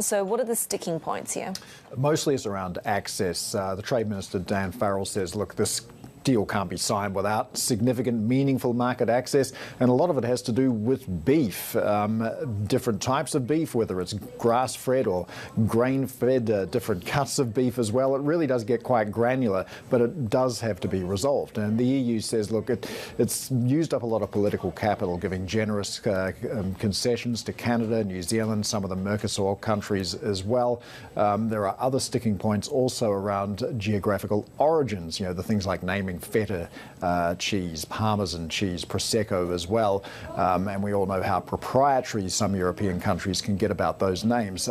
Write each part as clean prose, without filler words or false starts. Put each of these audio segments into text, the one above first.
So what are the sticking points here? Mostly it's around access. The Trade Minister Don Farrell says, look, this deal can't be signed without significant, meaningful market access, and a lot of it has to do with beef, different types of beef, whether it's grass-fed or grain-fed, different cuts of beef as well. It really does get quite granular, but it does have to be resolved. And the EU says, look, it's used up a lot of political capital, giving generous concessions to Canada, New Zealand, some of the Mercosur countries as well. There are other sticking points also around geographical origins, the things like naming feta cheese, Parmesan cheese, Prosecco as well. And we all know how proprietary some European countries can get about those names.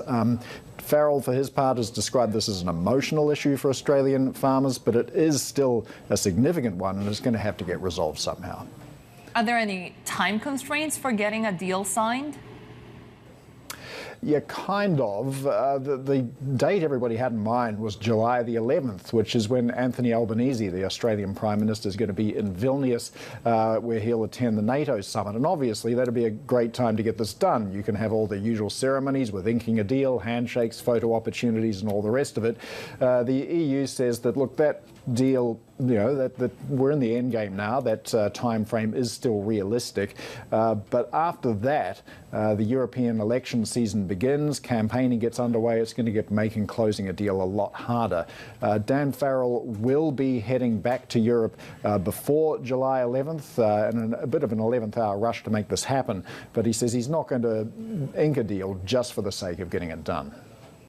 Farrell, for his part, has described this as an emotional issue for Australian farmers, but it is still a significant one and it's going to have to get resolved somehow. Are there any time constraints for getting a deal signed? Yeah, kind of. The date everybody had in mind was July the 11th, which is when Anthony Albanese, the Australian Prime Minister, is going to be in Vilnius, where he'll attend the NATO summit. And obviously, that'll be a great time to get this done. You can have all the usual ceremonies with inking a deal, handshakes, photo opportunities, and all the rest of it. The EU says that, look, that deal, that we're in the end game now. That time frame is still realistic. But after that, the European election season begins, campaigning gets underway. It's going to get making closing a deal a lot harder. Don Farrell will be heading back to Europe before July 11th, in a bit of an 11th hour rush to make this happen. But he says he's not going to ink a deal just for the sake of getting it done.